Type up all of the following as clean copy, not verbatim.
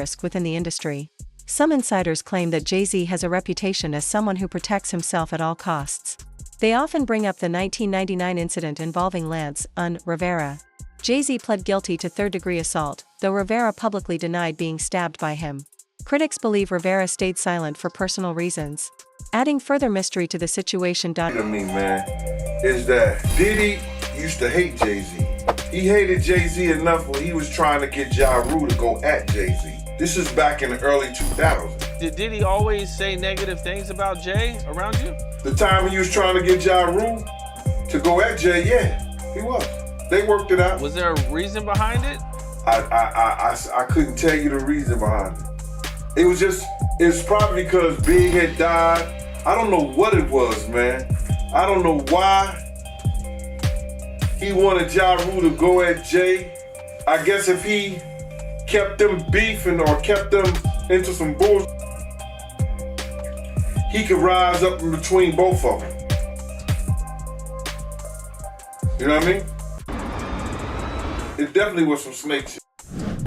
risk within the industry. Some insiders claim that Jay-Z has a reputation as someone who protects himself at all costs. They often bring up the 1999 incident involving Lance Rivera. Jay-Z pled guilty to third-degree assault, though Rivera publicly denied being stabbed by him. Critics believe Rivera stayed silent for personal reasons, adding further mystery to the situation. To me, man, is that Diddy used to hate Jay-Z. He hated Jay-Z enough when he was trying to get Ja Rule to go at Jay-Z. This is back in the early 2000s. Did Diddy always say negative things about Jay around you? The time when he was trying to get Ja Rule to go at Jay, yeah, he was. They worked it out. Was there a reason behind it? I couldn't tell you the reason behind it. It's probably because Big had died. I don't know what it was, man. I don't know why he wanted Ja Rule to go at Jay. I guess if he kept them beefing or kept them into some bullshit, he could rise up in between both of them. You know what I mean? It definitely was some snake shit.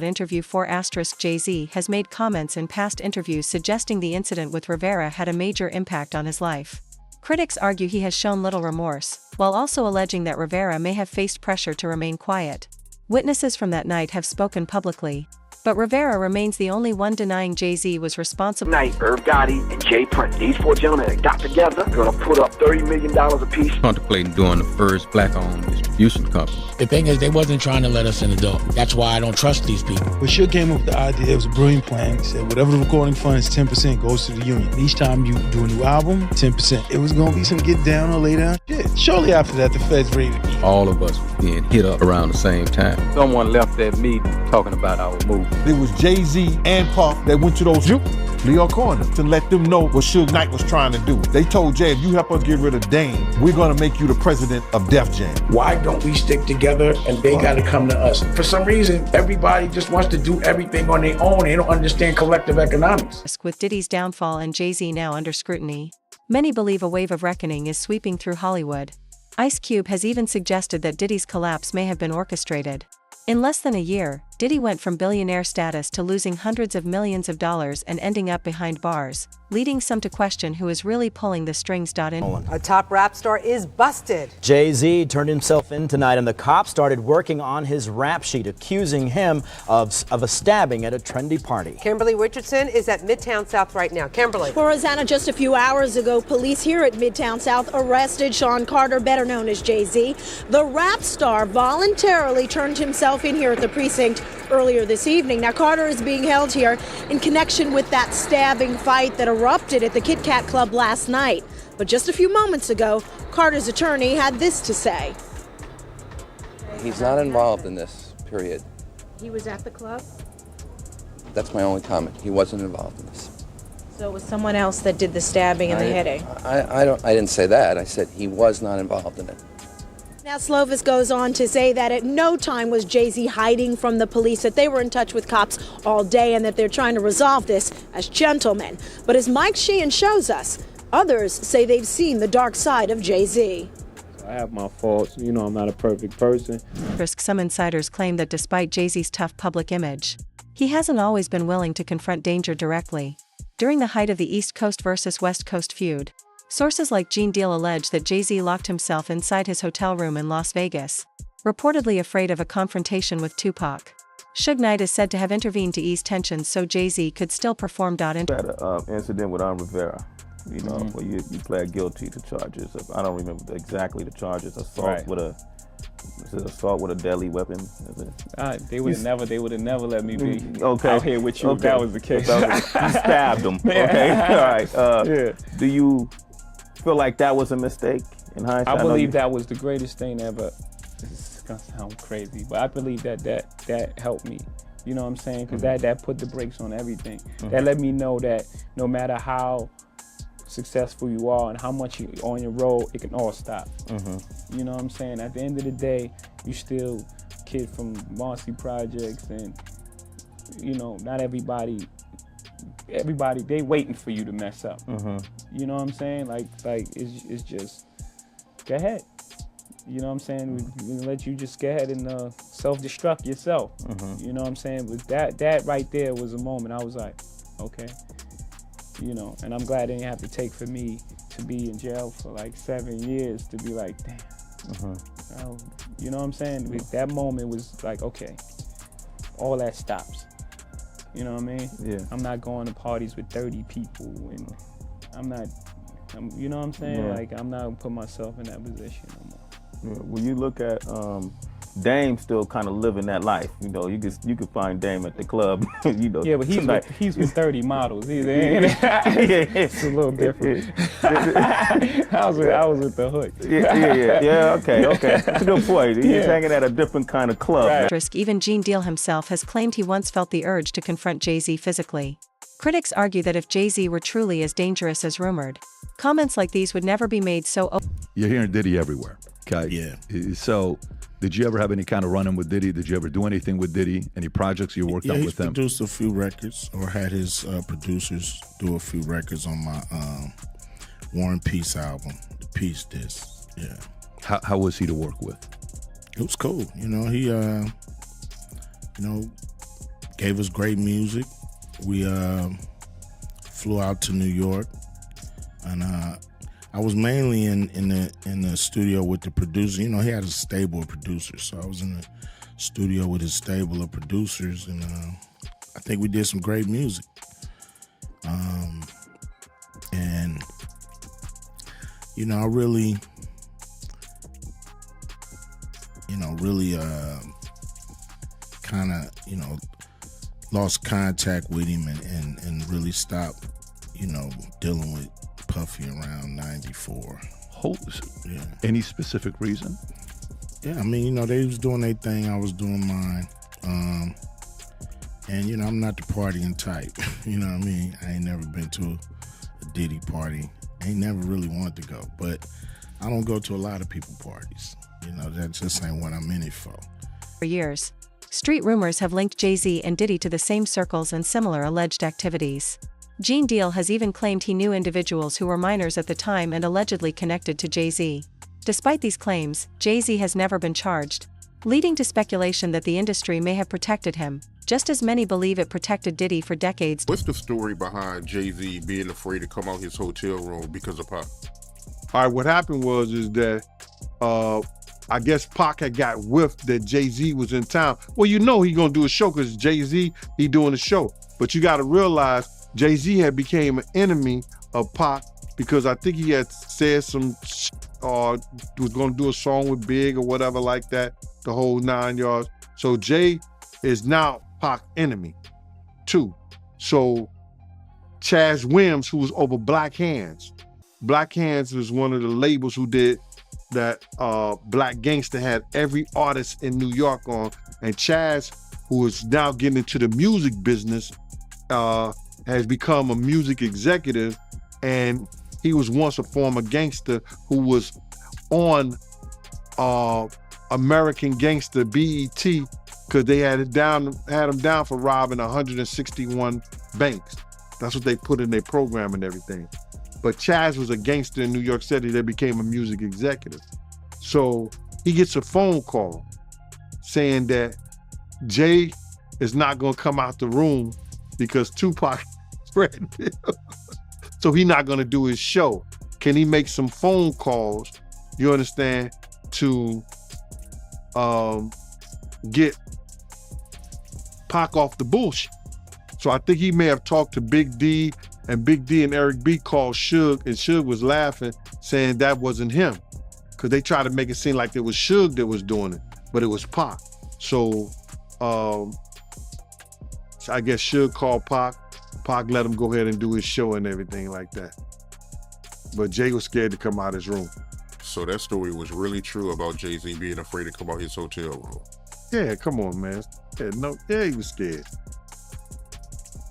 Interview 4 * Jay-Z has made comments in past interviews suggesting the incident with Rivera had a major impact on his life. Critics argue he has shown little remorse, while also alleging that Rivera may have faced pressure to remain quiet. Witnesses from that night have spoken publicly, but Rivera remains the only one denying Jay-Z was responsible. Night, Irv Gotti and Jay Prince, these 4 gentlemen that got together, gonna put up $30 million apiece. Contemplating doing the first black-owned distribution company. The thing is, they wasn't trying to let us in the door. That's why I don't trust these people. When Suge came up with the idea, it was a brilliant plan. He said, whatever the recording fund is, 10% goes to the union. Each time you do a new album, 10%. It was gonna be some get down or lay down shit. Shortly after that, the feds raided me. All of us was being hit up around the same time. Someone left that meeting talking about our move. It was Jay-Z and Puff that went to those New York corners to let them know what Suge Knight was trying to do. They told Jay, if you help us get rid of Dame, we're gonna make you the president of Def Jam. Why don't we stick together and they gotta come to us? For some reason, everybody just wants to do everything on their own. They don't understand collective economics. With Diddy's downfall and Jay-Z now under scrutiny, many believe a wave of reckoning is sweeping through Hollywood. Ice Cube has even suggested that Diddy's collapse may have been orchestrated. In less than a year, Diddy went from billionaire status to losing hundreds of millions of dollars and ending up behind bars, leading some to question who is really pulling the strings. A top rap star is busted. Jay-Z turned himself in tonight, and the cops started working on his rap sheet, accusing him of a stabbing at a trendy party. Kimberly Richardson is at Midtown South right now. Kimberly. Well, Rosanna, just a few hours ago, police here at Midtown South arrested Sean Carter, better known as Jay-Z. The rap star voluntarily turned himself in here at the precinct earlier this evening. Now, Carter is being held here in connection with that stabbing fight that erupted at the Kit Kat Club last night. But just a few moments ago, Carter's attorney had this to say. He's not involved in this, period. He was at the club? That's my only comment. He wasn't involved in this. So it was someone else that did the stabbing and the hitting? I didn't say that. I said he was not involved in it. Now, Slovis goes on to say that at no time was Jay-Z hiding from the police, that they were in touch with cops all day and that they're trying to resolve this as gentlemen. But as Mike Sheehan shows us, others say they've seen the dark side of Jay-Z. I have my faults. You know, I'm not a perfect person. Some insiders claim that despite Jay-Z's tough public image, he hasn't always been willing to confront danger directly. During the height of the East Coast versus West Coast feud, sources like Gene Deal allege that Jay-Z locked himself inside his hotel room in Las Vegas, reportedly afraid of a confrontation with Tupac. Suge Knight is said to have intervened to ease tensions so Jay-Z could still perform. I had an incident with Rivera, you know, where you pled guilty to charges of, I don't remember exactly the charges, assault with a deadly weapon. They would have never let me be okay. out here with you if that was the case. You stabbed him. Okay, all right. Do you feel like that was a mistake in hindsight? I believe that was the greatest thing ever. This is gonna sound crazy, but I believe that helped me. You know what I'm saying? Because that put the brakes on everything. That let me know that no matter how successful you are and how much you're on your road, it can all stop. You know what I'm saying? At the end of the day, you still a kid from Beyoncé projects, and you know, not everybody they waiting for you to mess up. You know what I'm saying? Like it's just go ahead. You know what I'm saying? We let you just go ahead and self-destruct yourself. You know what I'm saying? But that right there was a moment I was like, okay. You know, and I'm glad it didn't have to take for me to be in jail for like 7 years to be like, damn. You know what I'm saying? That moment was like, okay, all that stops. You know what I mean? Yeah. I'm not going to parties with 30 people, and you know what I'm saying? Yeah. Like, I'm not gonna put myself in that position no more. Yeah. When you look at Dame still kind of living that life, you know, you could find Dame at the club, you know. Yeah, but he's with 30 models. It's a little different. I was with the hood. Yeah, okay. That's a good point. He's hanging at a different kind of club. Right. Even Gene Deal himself has claimed he once felt the urge to confront Jay-Z physically. Critics argue that if Jay-Z were truly as dangerous as rumored, comments like these would never be made so open. You're hearing Diddy everywhere, okay? Yeah. So, did you ever have any kind of run-in with Diddy? Did you ever do anything with Diddy? Any projects you worked on with him? He produced a few records, or had his producers do a few records on my War and Peace album, the Peace Disc. Yeah. How was he to work with? It was cool. You know, he gave us great music. We flew out to New York, and I was mainly in the studio with the producer. You know, he had a stable of producers, so I was in the studio with his stable of producers, and I think we did some great music. And you know, I really kind of, you know, lost contact with him and really stopped, you know, dealing with Puffy around 94. Yeah. Any specific reason? Yeah, I mean, you know, they was doing their thing, I was doing mine. And, you know, I'm not the partying type. You know what I mean? I ain't never been to a Diddy party. I ain't never really wanted to go. But I don't go to a lot of people parties. You know, that just ain't what I'm in it for. For years, street rumors have linked Jay-Z and Diddy to the same circles and similar alleged activities. Gene Deal has even claimed he knew individuals who were minors at the time and allegedly connected to Jay-Z. Despite these claims, Jay-Z has never been charged, leading to speculation that the industry may have protected him, just as many believe it protected Diddy for decades. What's the story behind Jay-Z being afraid to come out his hotel room because of Pac? All right, what happened was that I guess Pac had got whiffed that Jay-Z was in town. Well, you know he gonna do a show because Jay-Z, he doing a show. But you gotta realize Jay-Z had became an enemy of Pac because I think he had said some was gonna do a song with Big or whatever like that, the whole 9 yards. So Jay is now Pac's enemy too. So Chaz Williams, who was over Black Hands. Black Hands was one of the labels who did that Black Gangster had every artist in New York on. And Chaz, who is now getting into the music business, has become a music executive. And he was once a former gangster who was on American Gangster BET because they had him down for robbing 161 banks. That's what they put in their program and everything. But Chaz was a gangster in New York City that became a music executive. So he gets a phone call saying that Jay is not gonna come out the room because Tupac threatened him. So he's not gonna do his show. Can he make some phone calls, you understand, to get Pac off the bullshit? So I think he may have talked to Big D, and Big D and Eric B called Suge, and Suge was laughing, saying that wasn't him. Because they tried to make it seem like it was Suge that was doing it, but it was Pac. So I guess Suge called Pac. Pac let him go ahead and do his show and everything like that. But Jay was scared to come out his room. So that story was really true about Jay-Z being afraid to come out his hotel room. Yeah, come on, man. Yeah, he was scared.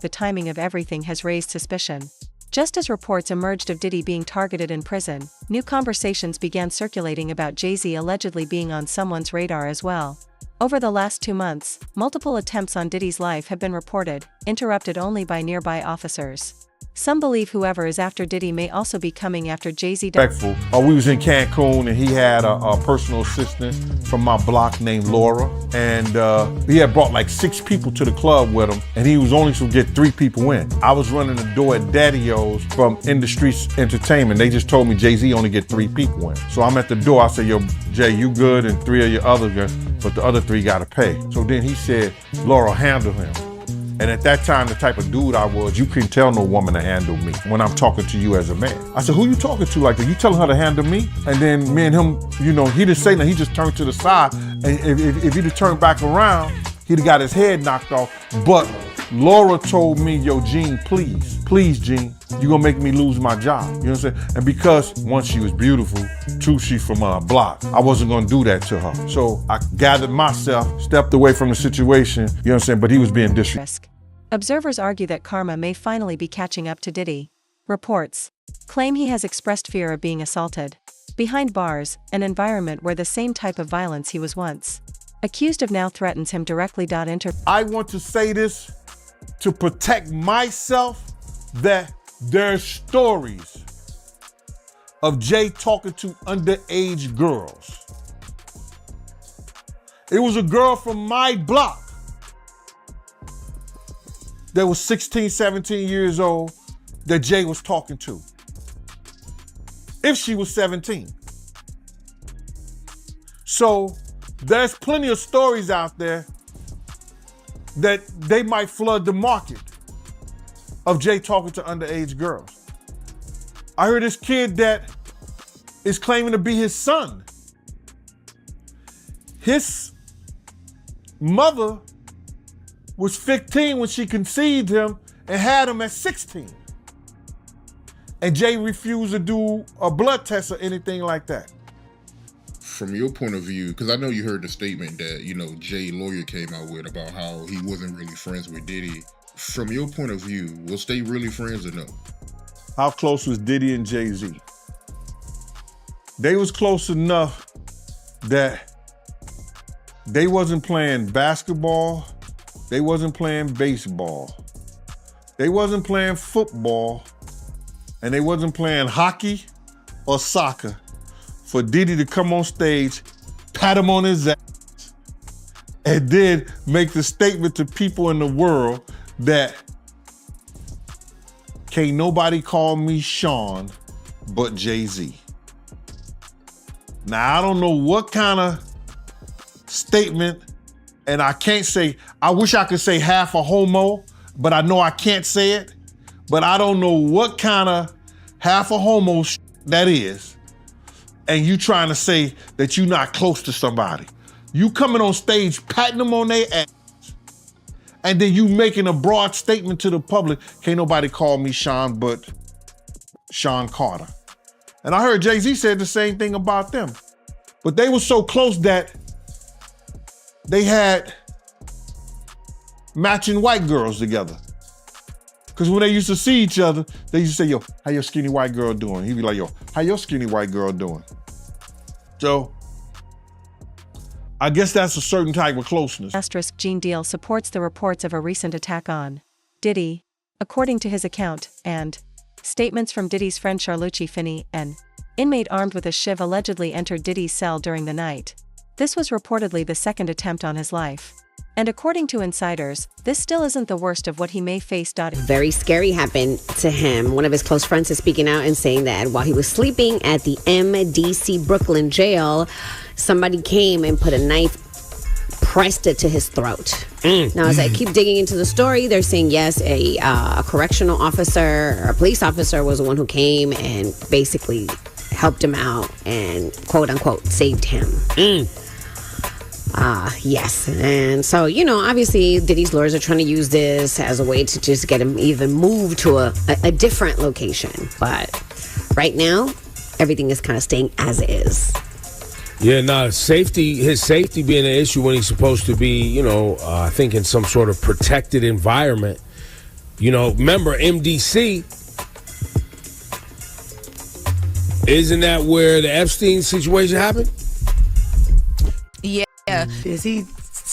The timing of everything has raised suspicion. Just as reports emerged of Diddy being targeted in prison, new conversations began circulating about Jay-Z allegedly being on someone's radar as well. Over the last 2 months, multiple attempts on Diddy's life have been reported, interrupted only by nearby officers. Some believe whoever is after Diddy may also be coming after Jay-Z. Respectful. We was in Cancun and he had a personal assistant from my block named Laura. And he had brought like 6 people to the club with him and he was only supposed to get 3 people in. I was running the door at Daddy-O's from Industry Entertainment. They just told me Jay-Z only get 3 people in. So I'm at the door, I said, yo, Jay, you good? And 3 of your other guys, but the other 3 gotta pay. So then he said, Laura, handle him. And at that time, the type of dude I was, you couldn't tell no woman to handle me when I'm talking to you as a man. I said, who you talking to like that? You telling her to handle me? And then me and him, you know, he didn't say nothing. He just turned to the side. And if he'd have turned back around, he'd have got his head knocked off. But Laura told me, yo, Gene, please, Gene, you're gonna make me lose my job. You know what I'm saying? And because 1, she was beautiful, 2, she's from a block, I wasn't gonna do that to her. So I gathered myself, stepped away from the situation, you know what I'm saying? But he was being disrespectful. Observers argue that karma may finally be catching up to Diddy. Reports claim he has expressed fear of being assaulted behind bars, an environment where the same type of violence he was once accused of now threatens him directly. I want to say this to protect myself, that there's stories of Jay talking to underage girls. It was a girl from my block that was 16, 17 years old that Jay was talking to. If she was 17. So there's plenty of stories out there that they might flood the market of Jay talking to underage girls. I heard this kid that is claiming to be his son. His mother was 15 when she conceived him and had him at 16. And Jay refused to do a blood test or anything like that. From your point of view, because I know you heard the statement that, you know, Jay lawyer came out with about how he wasn't really friends with Diddy. From your point of view, was they really friends or no? How close was Diddy and Jay-Z? They was close enough that they wasn't playing basketball, they wasn't playing baseball, they wasn't playing football, and they wasn't playing hockey or soccer for Diddy to come on stage, pat him on his ass, and then make the statement to people in the world that can't nobody call me Sean but Jay-Z. Now, I don't know what kind of statement, and I can't say, I wish I could say half a homo, but I know I can't say it, but I don't know what kind of half a homo that is, and you trying to say that you're not close to somebody. You coming on stage, patting them on their ass, and then you making a broad statement to the public, can't nobody call me Sean but Sean Carter. And I heard Jay-Z said the same thing about them. But they were so close that they had matching white girls together. Because when they used to see each other, they used to say, yo, how your skinny white girl doing? He'd be like, yo, how your skinny white girl doing? So, I guess that's a certain type of closeness. Asterisk Gene Deal supports the reports of a recent attack on Diddy, according to his account, and statements from Diddy's friend Charlucci Finney, an inmate armed with a shiv allegedly entered Diddy's cell during the night. This was reportedly the second attempt on his life. And according to insiders, this still isn't the worst of what he may face. Very scary happened to him. One of his close friends is speaking out and saying that while he was sleeping at the MDC Brooklyn jail, somebody came and put a knife, pressed it to his throat. Now, as I keep digging into the story, they're saying, yes, a correctional officer or a police officer was the one who came and basically helped him out and, quote unquote, saved him. Yes. And so, you know, obviously Diddy's lawyers are trying to use this as a way to just get him even moved to a different location. But right now, everything is kind of staying as is. Yeah, his safety being an issue when he's supposed to be, you know, I think in some sort of protected environment. You know, remember MDC, isn't that where the Epstein situation happened? Yeah. Is he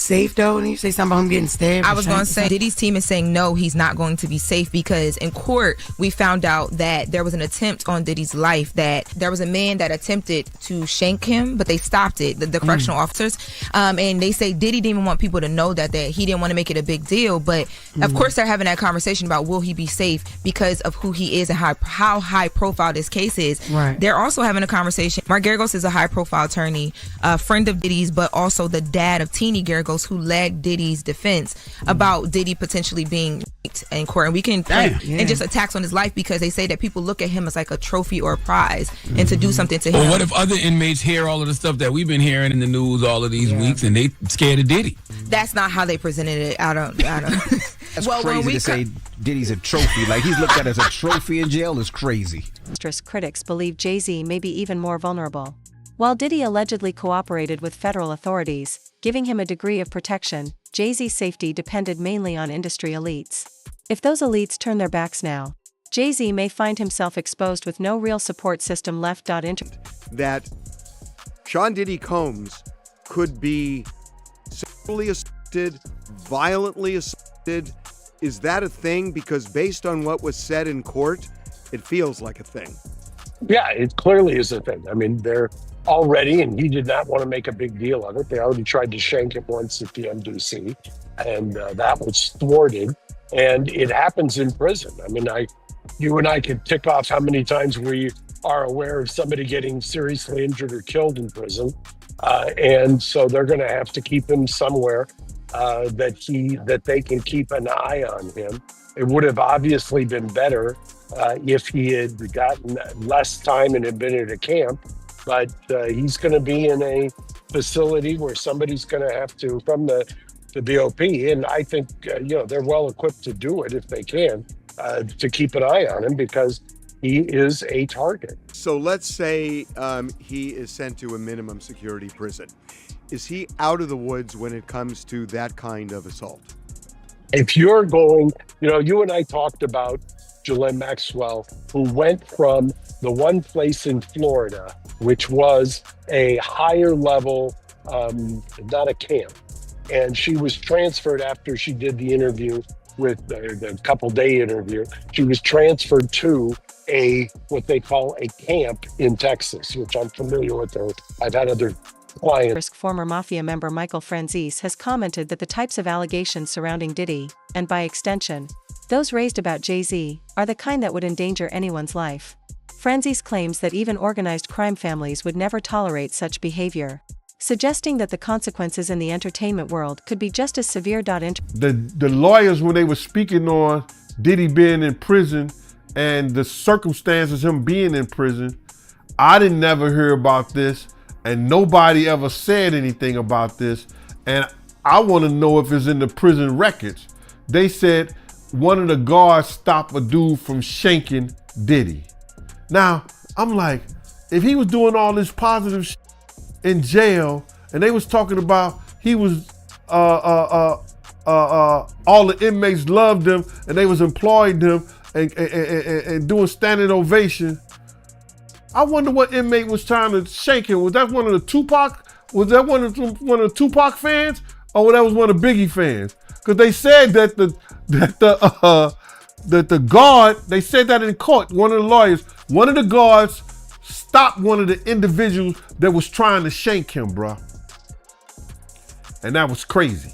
safe though? And you say something about him getting stabbed? I was going to say, Diddy's team is saying no, he's not going to be safe, because in court we found out that there was an attempt on Diddy's life, that there was a man that attempted to shank him, but they stopped it, the correctional officers, and they say Diddy didn't even want people to know that he didn't want to make it a big deal. But of course they're having that conversation about will he be safe because of who he is and how high profile this case is. Right. They're also having a conversation. Mark Geragos is a high profile attorney, a friend of Diddy's, but also the dad of Teeny Geragos, who led Diddy's defense about Diddy potentially being in court. And we can and just attacks on his life, because they say that people look at him as like a trophy or a prize, and to do something to him. Well, what if other inmates hear all of the stuff that we've been hearing in the news all of these weeks, and they scared of Diddy? That's not how they presented it. I don't. That's crazy to say Diddy's a trophy. Like, he's looked at as a trophy in jail is crazy. Critics believe Jay-Z may be even more vulnerable. While Diddy allegedly cooperated with federal authorities, giving him a degree of protection, Jay-Z's safety depended mainly on industry elites. If those elites turn their backs now, Jay-Z may find himself exposed with no real support system left. That Sean Diddy Combs could be sexually assaulted, violently assaulted. Is that a thing? Because based on what was said in court, it feels like a thing. Yeah, it clearly is a thing. I mean, they're already, and he did not want to make a big deal of it. They already tried to shank him once at the MDC, and that was thwarted. And it happens in prison. I mean, you and I could tick off how many times we are aware of somebody getting seriously injured or killed in prison. And so they're going to have to keep him somewhere that they can keep an eye on him. It would have obviously been better if he had gotten less time and had been at a camp, but he's going to be in a facility where somebody's going to have to, from the BOP, and I think they're well equipped to do it if they can, to keep an eye on him, because he is a target. So let's say he is sent to a minimum security prison. Is he out of the woods when it comes to that kind of assault? If you're going, you and I talked about Ghislaine Maxwell, who went from the one place in Florida, which was a higher level, not a camp, and she was transferred after she did the interview with the couple-day interview. She was transferred to what they call a camp in Texas, which I'm familiar with. I've had other clients. Former Mafia member Michael Franzese has commented that the types of allegations surrounding Diddy, and by extension, those raised about Jay-Z, are the kind that would endanger anyone's life. Franzese claims that even organized crime families would never tolerate such behavior, suggesting that the consequences in the entertainment world could be just as severe. The lawyers, when they were speaking on Diddy being in prison and the circumstances of him being in prison, I didn't never hear about this, and nobody ever said anything about this, and I want to know if it's in the prison records. They said one of the guards stopped a dude from shanking Diddy. Now, I'm like, if he was doing all this positive shit in jail, and they was talking about he was all the inmates loved him, and they was employing him and doing standing ovation. I wonder what inmate was trying to shank him. Was that one of the Tupac? Was that one of the Tupac fans, or that was one of Biggie fans? Because they said that the guard, they said that in court. One of the lawyers, one of the guards stopped one of the individuals that was trying to shank him, bro. And that was crazy.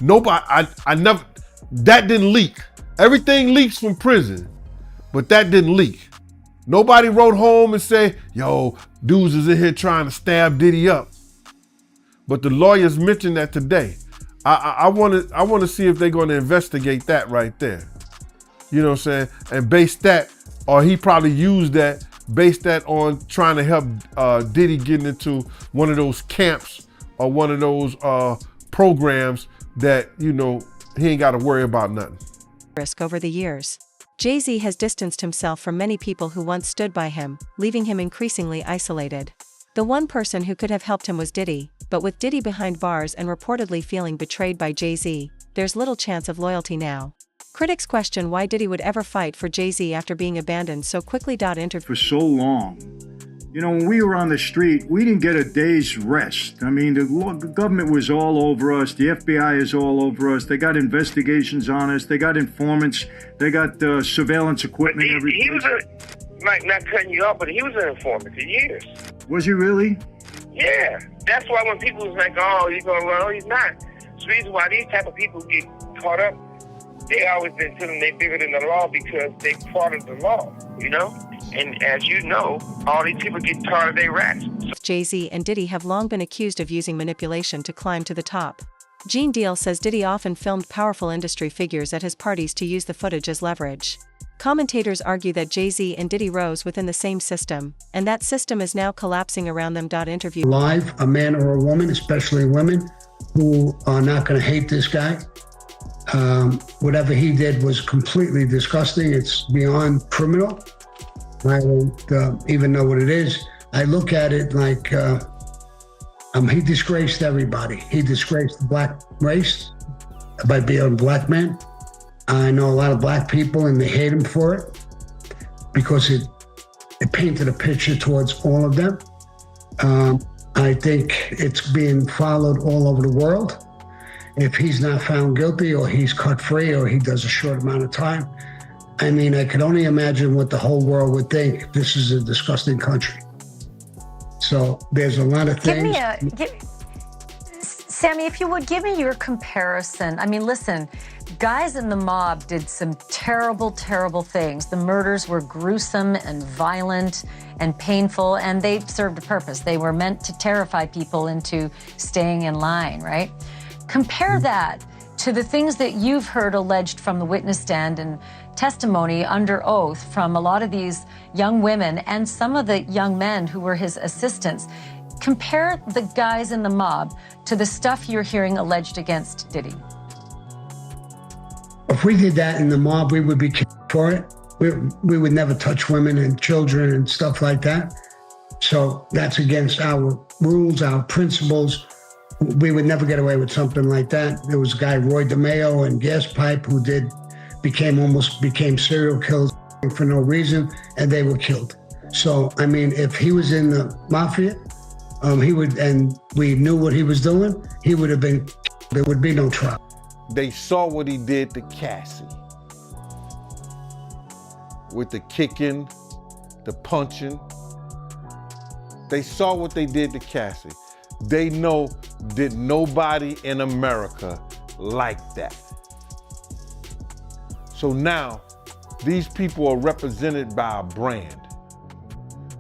Nobody, I never, that didn't leak. Everything leaks from prison, but that didn't leak. Nobody wrote home and said, yo, dudes is in here trying to stab Diddy up. But the lawyers mentioned that today. I want to see if they're going to investigate that right there. You know what I'm saying? And base that, or he probably used that, base that on trying to help Diddy getting into one of those camps or one of those programs that, he ain't got to worry about nothing. Risk over the years. Jay-Z has distanced himself from many people who once stood by him, leaving him increasingly isolated. The one person who could have helped him was Diddy, but with Diddy behind bars and reportedly feeling betrayed by Jay-Z, there's little chance of loyalty now. Critics question why Diddy would ever fight for Jay-Z after being abandoned so quickly. For so long, You know, when we were on the street, we didn't get a day's rest. I mean, the government was all over us. The FBI is all over us. They got investigations on us. They got informants. They got surveillance equipment. He was not cutting you off, but he was an informant for years. Was he really? Yeah. That's why when people was like, oh, he's going to run, he's not. It's the reason why these type of people get caught up. They always been telling they bigger than the law because they part of the law, you know? And as you know, all these people get tired of their rats. Jay-Z and Diddy have long been accused of using manipulation to climb to the top. Gene Deal says Diddy often filmed powerful industry figures at his parties to use the footage as leverage. Commentators argue that Jay-Z and Diddy rose within the same system, and that system is now collapsing around them. Interview live, a man or a woman, especially women, who are not going to hate this guy. Whatever he did was completely disgusting. It's beyond criminal. I don't even know what it is. I look at it like he disgraced everybody. He disgraced the black race by being a black man. I know a lot of black people and they hate him for it because it painted a picture towards all of them. I think it's being followed all over the world. If he's not found guilty or he's cut free or he does a short amount of time, I mean, I could only imagine what the whole world would think. This is a disgusting country. So there's a lot of things. Sammy, if you would, give me your comparison. I mean, listen, guys in the mob did some terrible, terrible things. The murders were gruesome and violent and painful, and they served a purpose. They were meant to terrify people into staying in line, right? Compare that to the things that you've heard alleged from the witness stand and testimony under oath from a lot of these young women and some of the young men who were his assistants. Compare the guys in the mob to the stuff you're hearing alleged against Diddy. If we did that in the mob, we would be killed for it. We would never touch women and children and stuff like that. So that's against our rules, our principles. We would never get away with something like that. There was a guy, Roy DeMeo and Gas Pipe, who became serial killers for no reason, and they were killed. So, I mean, if he was in the mafia, he would, and we knew what he was doing, he would have been, there would be no trial. They saw what he did to Cassie. With the kicking, the punching. They saw what they did to Cassie. They know that nobody in America liked that. So now, these people are represented by a brand.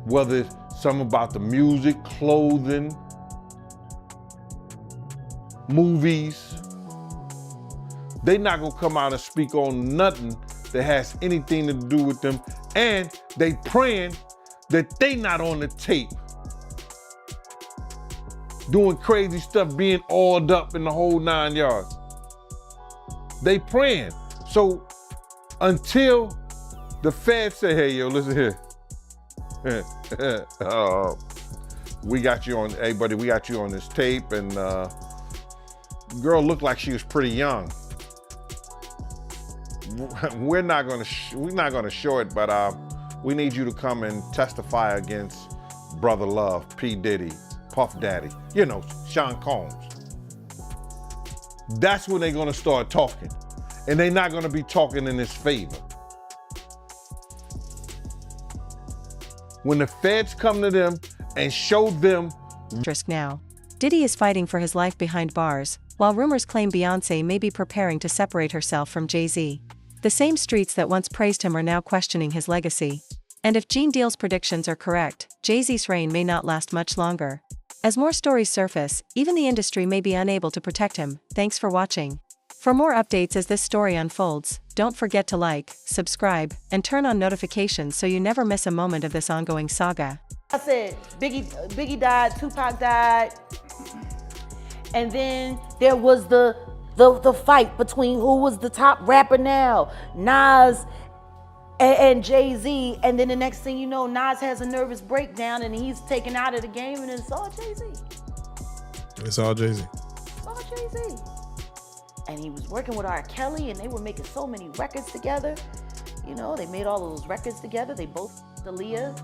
Whether it's something about the music, clothing, movies. They're not gonna come out and speak on nothing that has anything to do with them. And they praying that they not on the tape doing crazy stuff, being oiled up in the whole 9 yards. They praying. So until the feds say, hey, yo, listen here. We got you on, hey buddy, we got you on this tape, and girl looked like she was pretty young. We're not gonna show it, but we need you to come and testify against Brother Love, P. Diddy, Puff Daddy, you know, Sean Combs. That's when they're gonna start talking. And they're not gonna be talking in his favor. When the feds come to them and show them. Now, Diddy is fighting for his life behind bars, while rumors claim Beyoncé may be preparing to separate herself from Jay-Z. The same streets that once praised him are now questioning his legacy. And if Gene Deal's predictions are correct, Jay-Z's reign may not last much longer. As more stories surface, even the industry may be unable to protect him. Thanks for watching. For more updates as this story unfolds, don't forget to like, subscribe, and turn on notifications so you never miss a moment of this ongoing saga. I said Biggie died, Tupac died, and then there was the fight between who was the top rapper now, Nas and Jay-Z, and then the next thing you know, Nas has a nervous breakdown and he's taken out of the game, and it's all Jay-Z. It's all Jay-Z. It's all Jay-Z. And he was working with R. Kelly, and they were making so many records together. You know, they made all of those records together. They both Aaliyah.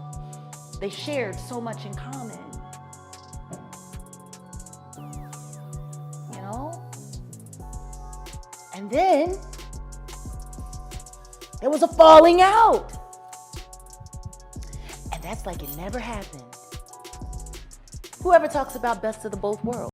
They shared so much in common. You know? And then there was a falling out. And that's like it never happened. Whoever talks about best of the both worlds.